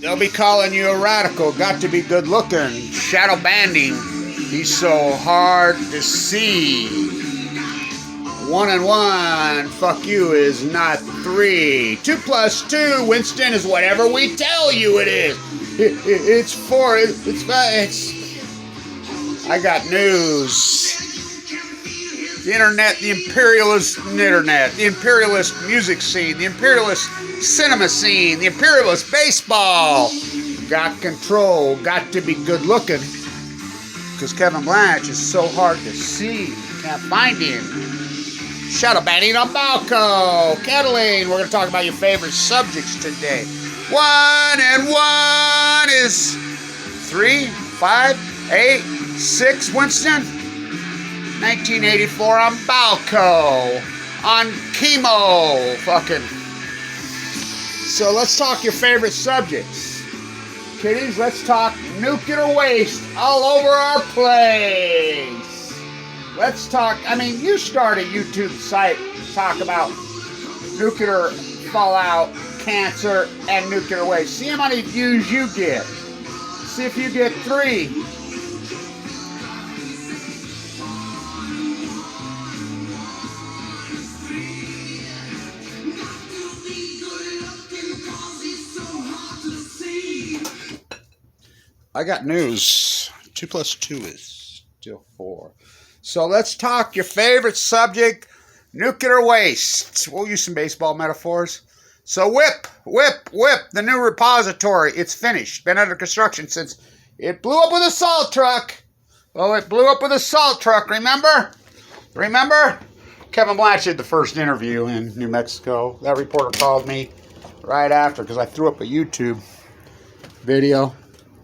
They'll be calling you a radical. Got to be good looking. Shadow banding. He's so hard to see. 1 and 1. Fuck you is not 3. 2 plus 2. Winston is whatever we tell you it is. It's 4. It's. I got news. The internet, the imperialist internet, the imperialist music scene, the imperialist cinema scene, the imperialist baseball. Got control, got to be good looking. Because Kevin Blanche is so hard to see. Can't find him. Shadow banning on Balco. Cataline, we're going to talk about your favorite subjects today. 1 and 1 is 3, 5, 8, 6. Winston. 1984 on Balco. On chemo. Fucking. So let's talk your favorite subjects. Kiddies, let's talk nuclear waste all over our place. Let's talk, you start a YouTube site to talk about nuclear fallout, cancer, and nuclear waste. See how many views you get. See if you get 3. I got news. 2 plus 2 is still 4. So let's talk your favorite subject, nuclear waste. We'll use some baseball metaphors. So whip, the new repository. It's finished. Been under construction since it blew up with a salt truck. Oh, it blew up with a salt truck, remember? Kevin Blanche did the first interview in New Mexico. That reporter called me right after because I threw up a YouTube video.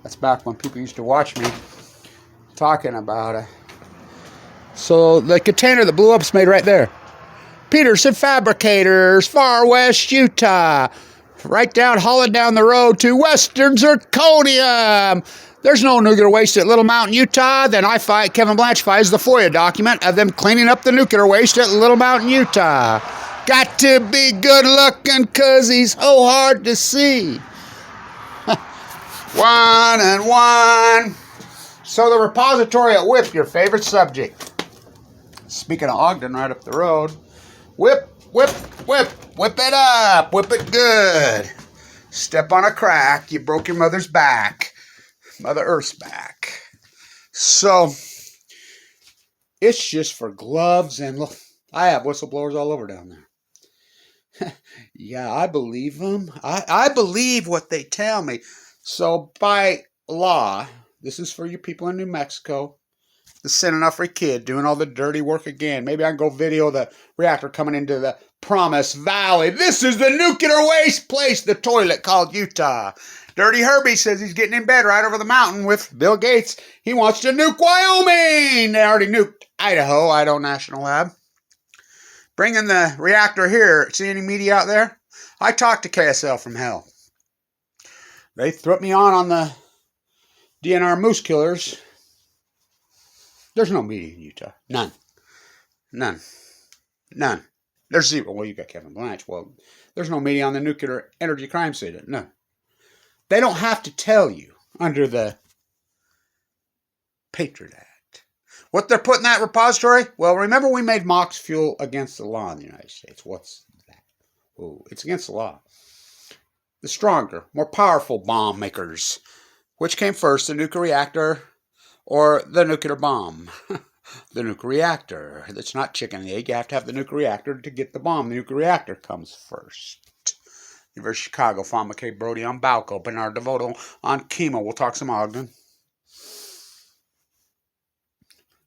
That's back when people used to watch me talking about it. So the container that blew up is made right there. Peterson Fabricators, Far West Utah. Right down, hauling down the road to Western Zirconium. There's no nuclear waste at Little Mountain, Utah. Then Kevin Blanche files the FOIA document of them cleaning up the nuclear waste at Little Mountain, Utah. Got to be good looking because he's so hard to see. 1 and 1. So the repository at WHIP, your favorite subject. Speaking of Ogden, right up the road. Whip it up. Whip it good. Step on a crack, you broke your mother's back. Mother Earth's back. So, it's just for gloves and look. I have whistleblowers all over down there. Yeah, I believe them. I believe what they tell me. So, by law, this is for you people in New Mexico. The San Onofre kid doing all the dirty work again. Maybe I can go video the reactor coming into the Promise Valley. This is the nuclear waste place, the toilet called Utah. Dirty Herbie says he's getting in bed right over the mountain with Bill Gates. He wants to nuke Wyoming. They already nuked Idaho National Lab. Bringing the reactor here. See any media out there? I talked to KSL from hell. They threw me on the DNR moose killers. There's no media in Utah. None. There's 0. Well, you got Kevin Blanche. Well, there's no media on the nuclear energy crime scene. No. They don't have to tell you under the Patriot Act. What they're putting in that repository? Well, remember we made MOX fuel against the law in the United States. What's that? Oh, it's against the law. The stronger, more powerful bomb makers. Which came first, the nuclear reactor or the nuclear bomb? The nuclear reactor. It's not chicken and egg. You have to have the nuclear reactor to get the bomb. The nuclear reactor comes first. University of Chicago, Fawn McKay Brody on Balco, Bernard DeVoto on chemo. We'll talk some Ogden.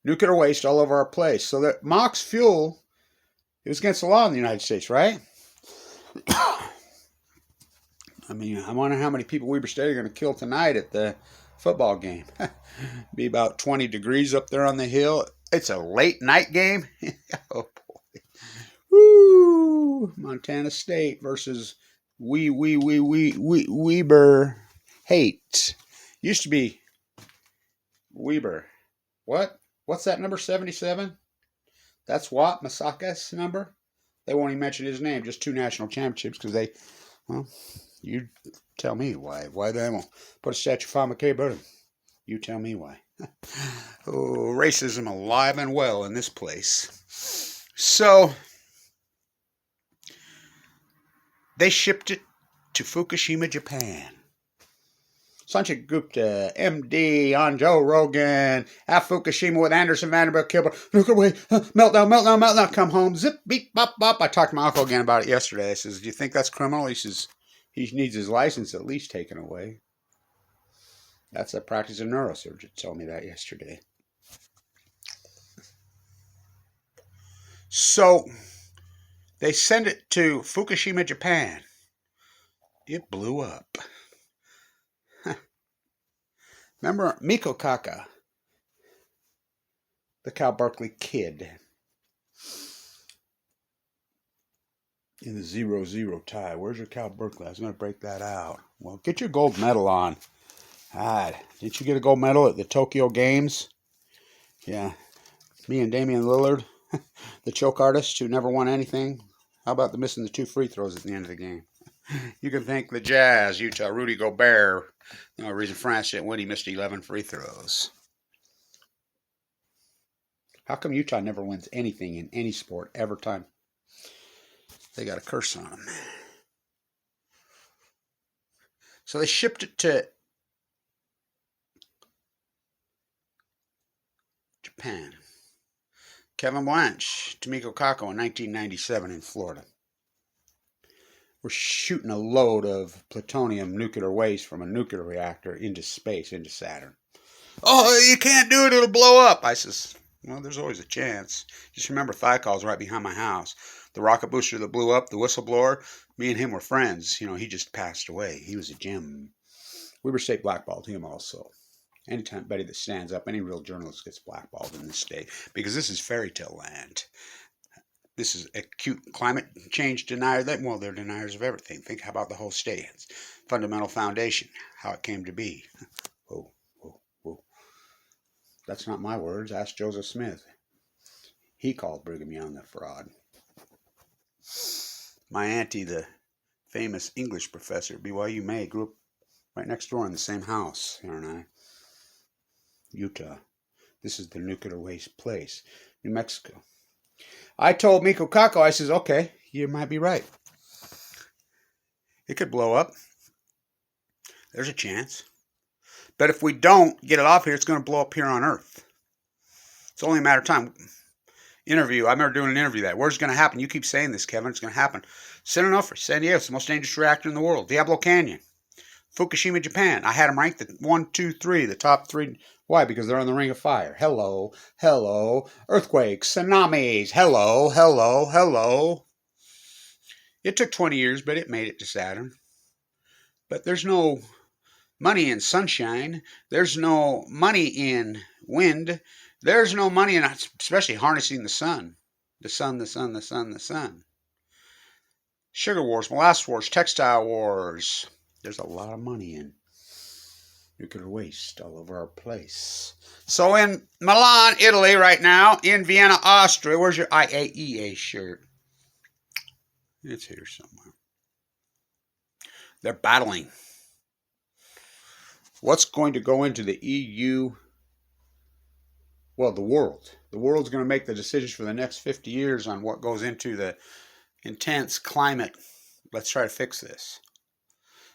Nuclear waste all over our place. So that MOX fuel, it was against the law in the United States, right? I wonder how many people Weber State are going to kill tonight at the football game. Be about 20 degrees up there on the hill. It's a late night game. Oh boy. Woo! Montana State versus Weber Hate. Used to be Weber. What? What's that number 77? That's what? Masaka's number? They won't even mention his name. Just 2 national championships because they, well, you Tell me why. Why they won't put a statue of Father McKay about him? You tell me why. Oh, racism alive and well in this place. So, they shipped it to Fukushima, Japan. Sanjay Gupta, MD, on Joe Rogan, at Fukushima with Anderson Vanderbilt, Kilburn. Look away, meltdown, come home, zip, beep, bop, bop. I talked to my uncle again about it yesterday. I says, do you think that's criminal? He says, he needs his license at least taken away. That's a practice of neurosurgeon told me that yesterday. So, they send it to Fukushima, Japan. It blew up. Remember Miko Kaka, the Cal Berkeley kid, in the 0-0 tie. Where's your Cal Berkeley? I was going to break that out. Well, get your gold medal on. Didn't you get a gold medal at the Tokyo Games? Yeah. Me and Damian Lillard, the choke artist who never won anything. How about the missing the 2 free throws at the end of the game? You can thank the Jazz, Utah, Rudy Gobert. The only reason France didn't win, he missed 11 free throws. How come Utah never wins anything in any sport ever time? They got a curse on them. So they shipped it to Japan. Kevin Blanche, Tomiko Kako in 1997 in Florida. We're shooting a load of plutonium nuclear waste from a nuclear reactor into space, into Saturn. Oh, you can't do it, it'll blow up. I says, well, there's always a chance. Just remember, Thiokol's right behind my house. The rocket booster that blew up, the whistleblower, me and him were friends. You know, he just passed away. He was a gem. Weber State blackballed him also. Anytime anybody that stands up, any real journalist gets blackballed in this state, because this is fairy tale land. This is acute climate change denier. Well, they're deniers of everything. Think about the whole state. It's fundamental foundation, how it came to be. Whoa, whoa, whoa. That's not my words. Ask Joseph Smith. He called Brigham Young a fraud. My auntie, the famous English professor at BYU May, grew up right next door in the same house, her and I. Utah. This is the nuclear waste place. New Mexico. I told Miko Kako, I says, okay, you might be right. It could blow up. There's a chance. But if we don't get it off here, it's going to blow up here on Earth. It's only a matter of time. I remember doing an interview that. Where's it going to happen? You keep saying this, Kevin. It's going to happen. Sinanofer, San Diego. It's the most dangerous reactor in the world. Diablo Canyon. Fukushima, Japan. I had them ranked at 1, 2, 3, the top 3. Why? Because they're on the ring of fire. Hello, hello. Earthquakes, tsunamis. Hello, hello, hello. It took 20 years, but it made it to Saturn. But there's no money in sunshine. There's no money in wind. There's no money in, especially harnessing the sun. The sun, the sun, the sun, the sun. Sugar wars, molasses wars, textile wars. There's a lot of money in nuclear waste all over our place. So in Milan, Italy right now, in Vienna, Austria, where's your IAEA shirt? It's here somewhere. They're battling. What's going to go into the EU? Well, the world. The world's going to make the decisions for the next 50 years on what goes into the intense climate. Let's try to fix this.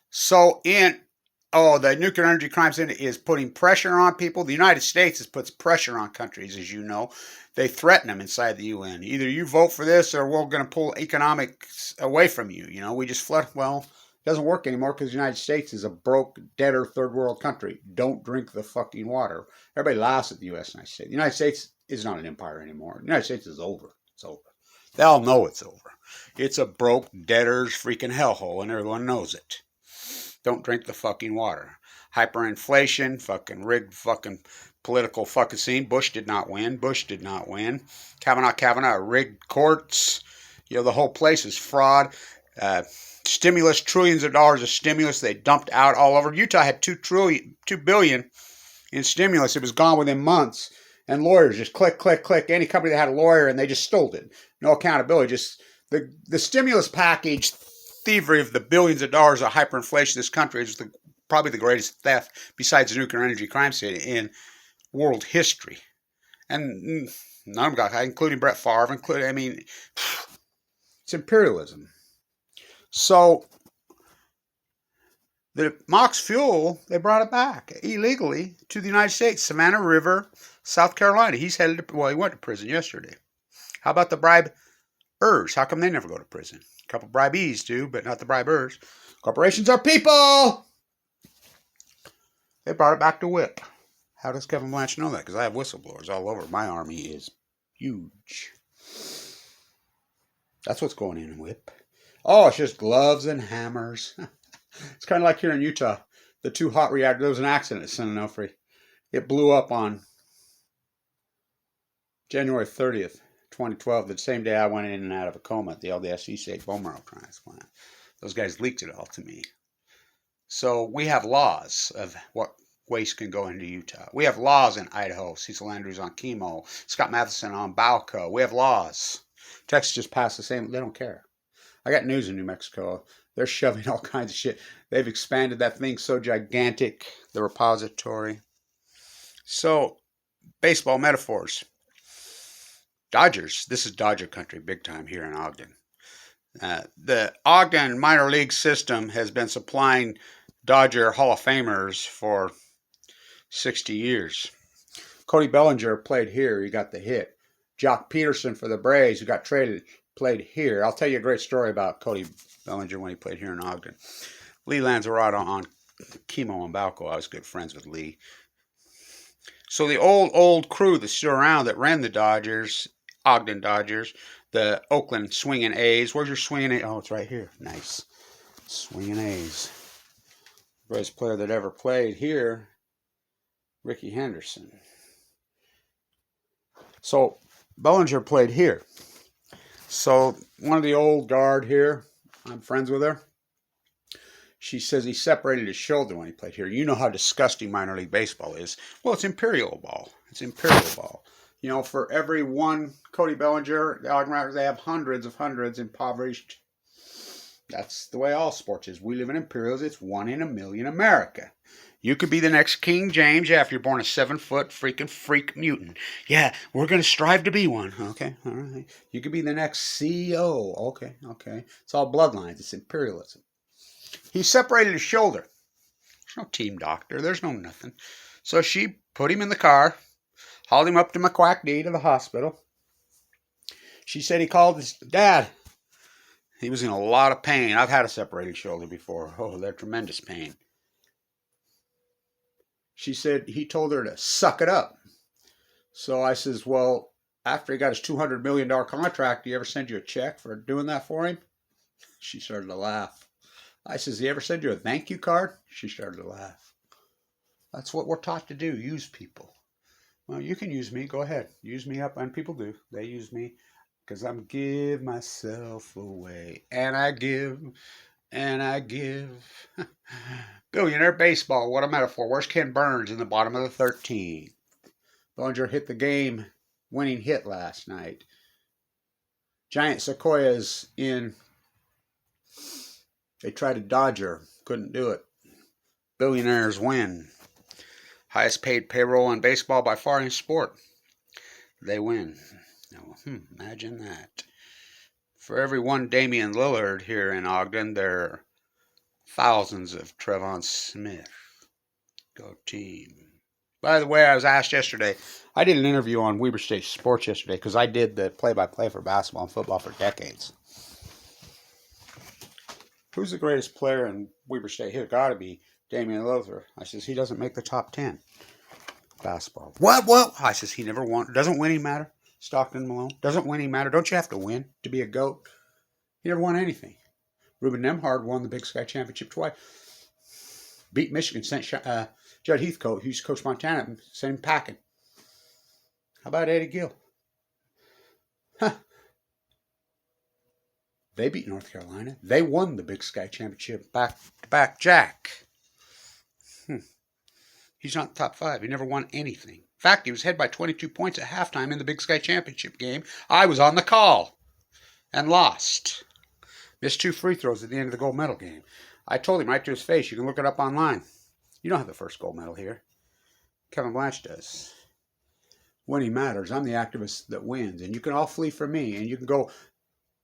So the Nuclear Energy Crimes Index is putting pressure on people. The United States puts pressure on countries, as you know. They threaten them inside the UN. Either you vote for this or we're going to pull economics away from you. You know, we just flood. Well, it doesn't work anymore because the United States is a broke, debtor, third world country. Don't drink the fucking water. Everybody laughs at the U.S. and I say, the United States is not an empire anymore. The United States is over. It's over. They all know it's over. It's a broke, debtor's freaking hellhole, and everyone knows it. Don't drink the fucking water. Hyperinflation, fucking rigged fucking political fucking scene. Bush did not win. Kavanaugh, rigged courts. You know, the whole place is fraud. Stimulus, trillions of dollars of stimulus they dumped out all over. Utah had $2 billion in stimulus. It was gone within months. And lawyers just click. Any company that had a lawyer and they just stole it. No accountability. Just the stimulus package thievery of the billions of dollars of hyperinflation. This country is probably the greatest theft besides the nuclear energy crime city in world history. And none of them got, including Brett Favre, it's imperialism. So the MOX fuel, they brought it back illegally to the United States, Savannah River, South Carolina. He's headed to, well, he went to prison yesterday. How about the bribers? How come they never go to prison? A couple bribees do, but not the bribers. Corporations are people. They brought it back to WHIP. How does Kevin Blanch know that? Because I have whistleblowers all over. My army is huge. That's what's going in WHIP. Oh, it's just gloves and hammers. It's kind of like here in Utah. The two hot reactors. There was an accident at San Onofre. It blew up on January 30th, 2012. The same day I went in and out of a coma at the LDS State bone marrow transplant. Those guys leaked it all to me. So we have laws of what waste can go into Utah. We have laws in Idaho. Cecil Andrews on chemo. Scott Matheson on Balco. We have laws. Texas just passed the same. They don't care. I got news in New Mexico. They're shoving all kinds of shit. They've expanded that thing so gigantic, the repository. So, baseball metaphors. Dodgers. This is Dodger country big time here in Ogden. The Ogden minor league system has been supplying Dodger Hall of Famers for 60 years. Cody Bellinger played here. He got the hit. Jock Peterson for the Braves, who got traded, played here. I'll tell you a great story about Cody Bellinger when he played here in Ogden. Lee Lanzarotto on chemo and Balco. I was good friends with Lee. So the old crew that's still around that ran the Dodgers, Ogden Dodgers, the Oakland Swinging A's. Where's your Swinging A's? Oh, it's right here. Nice. Swinging A's. Greatest player that ever played here, Ricky Henderson. So Bellinger played here. So one of the old guard here, I'm friends with her. She says he separated his shoulder when he played here. You know how disgusting minor league baseball is. Well, it's imperial ball. It's imperial ball. You know, for every one Cody Bellinger, the Ogden Rattlers, they have hundreds impoverished. That's the way all sports is. We live in imperials. It's 1 in a million America. You could be the next King James, yeah, if you're born a 7-foot freaking freak mutant. Yeah, we're going to strive to be one. Okay, all right. You could be the next CEO. Okay. It's all bloodlines. It's imperialism. He separated his shoulder. There's no team doctor. There's no nothing. So she put him in the car, hauled him up to McQuack-D to the hospital. She said he called his dad. He was in a lot of pain. I've had a separated shoulder before. Oh, they're tremendous pain. She said he told her to suck it up. So I says, well, after he got his $200 million contract, did he ever send you a check for doing that for him? She started to laugh. I says, he ever send you a thank you card? She started to laugh. That's what we're taught to do, use people. Well, you can use me. Go ahead. Use me up. And people do. They use me because I'm give myself away. And I give. And I give. Billionaire baseball. What a metaphor. Where's Ken Burns in the bottom of the 13th? Bellinger hit the game-winning hit last night. Giant sequoias in. They tried to Dodger. Couldn't do it. Billionaires win. Highest paid payroll in baseball by far in sport. They win. Now, imagine that. For every one Damian Lillard here in Ogden, there are thousands of Trevon Smith. Go team. By the way, I was asked yesterday, I did an interview on Weber State Sports yesterday because I did the play-by-play for basketball and football for decades. Who's the greatest player in Weber State? He's got to be Damian Lillard. I says, he doesn't make the top 10. Basketball. What? I says, he never won. Doesn't winning matter? Stockton Malone. Doesn't winning matter? Don't you have to win to be a GOAT? He never won anything. Ruben Nemhard won the Big Sky Championship twice. Beat Michigan, sent Judd Heathcote, who used to coach Montana, sent him packing. How about Eddie Gill? They beat North Carolina. They won the Big Sky Championship back-to-back. Jack. He's not in the top 5. He never won anything. In fact, he was ahead by 22 points at halftime in the Big Sky Championship game. I was on the call and lost. Missed 2 free throws at the end of the gold medal game. I told him right to his face, you can look it up online. You don't have the first gold medal here. Kevin Blanche does. Winning matters. I'm the activist that wins. And you can all flee from me. And you can go,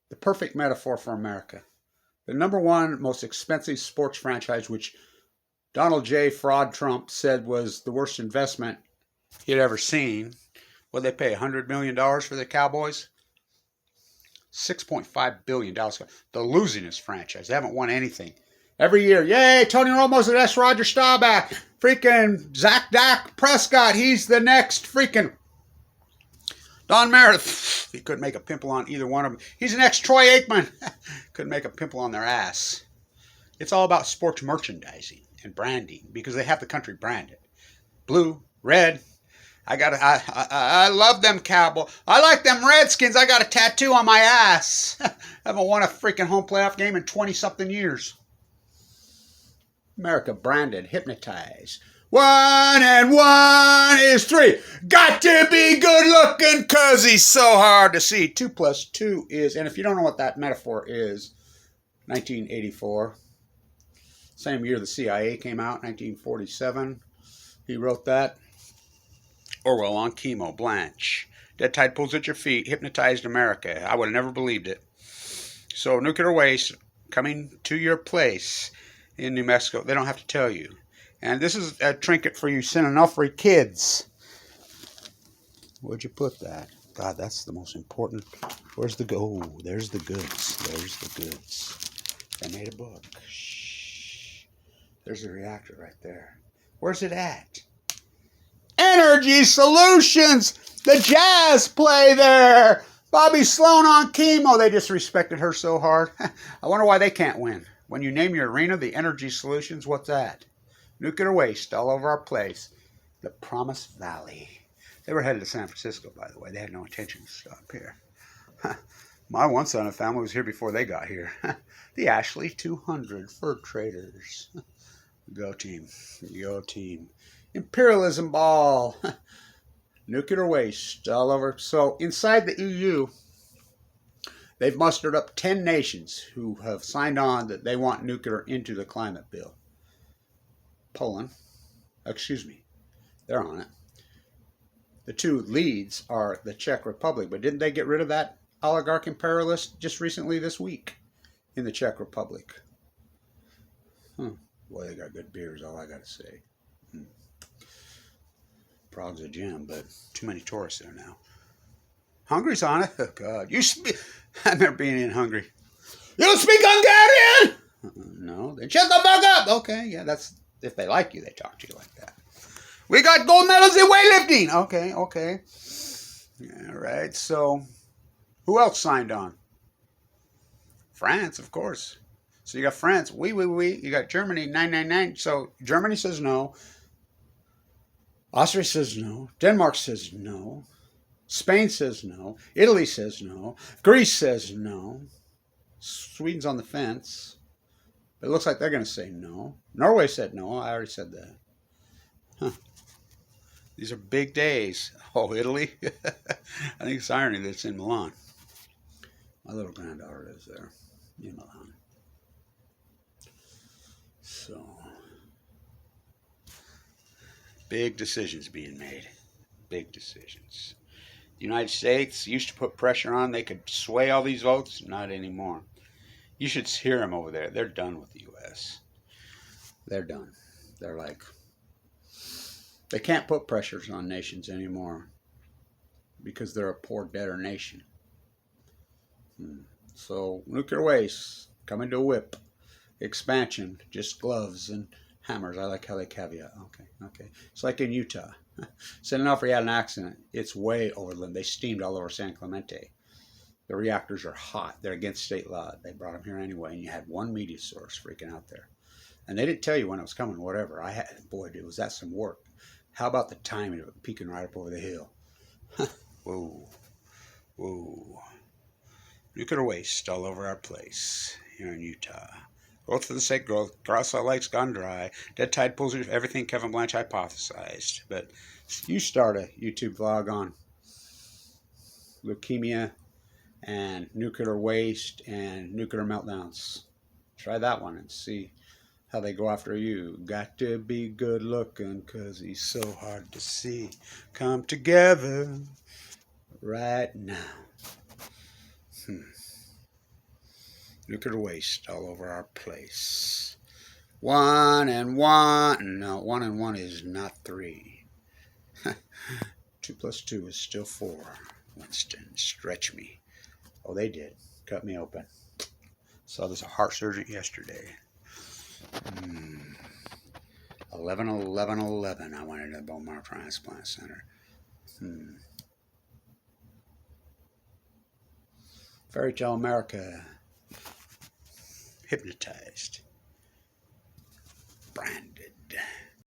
the perfect metaphor for America. The #1 most expensive sports franchise, which Donald J. Fraud Trump said was the worst investment he'd ever seen. What'd they pay, $100 million for the Cowboys? $6.5 billion. The losingest franchise. They haven't won anything. Every year, yay, Tony Romo's the next Roger Staubach. Freaking Zach Dak Prescott, he's the next freaking Don Meredith. He couldn't make a pimple on either one of them. He's the next Troy Aikman. Couldn't make a pimple on their ass. It's all about sports merchandising and branding because they have the country branded. Blue, red. I love them Cowboys. I like them Redskins. I got a tattoo on my ass. Haven't won a freaking home playoff game in 20-something years. America branded, hypnotized. 1 and 1 is 3. Got to be good looking because he's so hard to see. 2 plus 2 is, and if you don't know what that metaphor is, 1984. Same year the CIA came out, 1947. He wrote that. Orwell on chemo, Blanche. Dead tide pulls at your feet, hypnotized America. I would have never believed it. So nuclear waste coming to your place in New Mexico. They don't have to tell you. And this is a trinket for you Sinanofri kids. Where'd you put that? God, that's the most important. Where's the go? Oh, there's the goods. There's the goods. They made a book. Shh. There's the reactor right there. Where's it at? Energy Solutions! The Jazz play there! Bobby Sloan on chemo. They disrespected her so hard. I wonder why they can't win. When you name your arena the Energy Solutions, what's that? Nuclear waste all over our place. The Promised Valley. They were headed to San Francisco, by the way. They had no intention to stop here. My one son and family was here before they got here. The Ashley 200 fur traders. Go team. Go team. Imperialism ball. Nuclear waste all over. So inside the EU, they've mustered up 10 nations who have signed on that they want nuclear into the climate bill. Poland, they're on it. The 2 leads are the Czech Republic, but didn't they get rid of that oligarch imperialist just recently this week in the Czech Republic? Boy, they got good beers, all I got to say. Prague's a gem, but too many tourists there now. Hungary's on it? Oh, God. I remember being in Hungary. You don't speak Hungarian? No. Then shut the fuck up. Okay, yeah, that's... If they like you, they talk to you like that. We got gold medals in weightlifting. Okay. All right, so who else signed on? France, of course. So you got France, oui. You got Germany, 999. So Germany says no. Austria says no. Denmark says no. Spain says no. Italy says no. Greece says no. Sweden's on the fence. But it looks like they're going to say no. Norway said no. I already said that. Huh. These are big days. Oh, Italy? I think it's irony that it's in Milan. My little granddaughter lives there in Milan. So, big decisions being made. Big decisions. The United States used to put pressure on. They could sway all these votes. Not anymore. You should hear them over there. They're done with the U.S. They're done. They're like, they can't put pressures on nations anymore because they're a poor debtor nation. So nuclear waste, coming to a whip. Expansion, just gloves and hammers. I like how they caveat. Okay. It's like in Utah. San Onofre had an accident. It's way over them. They steamed all over San Clemente. The reactors are hot. They're against state law. They brought them here anyway, and you had one media source freaking out there. And they didn't tell you when it was coming, whatever. Boy, was that some work. How about the timing of it peeking right up over the hill? Whoa. Nuclear waste all over our place here in Utah. Growth for the sake of growth. Grass Lake's gone dry. Dead tide pulls everything Kevin Blanche hypothesized. But you start a YouTube vlog on leukemia and nuclear waste and nuclear meltdowns. Try that one and see how they go after you. Got to be good looking 'cause he's so hard to see. Come together right now. Nuclear waste all over our place. 1 and 1. No, 1 and 1 is not 3. 2 plus 2 is still 4. Winston, stretch me. Oh, they did. Cut me open. Saw this heart surgeon yesterday. 11, 11, 11. I went into the bone marrow transplant center. Fairy Tale America. Hypnotized. Branded.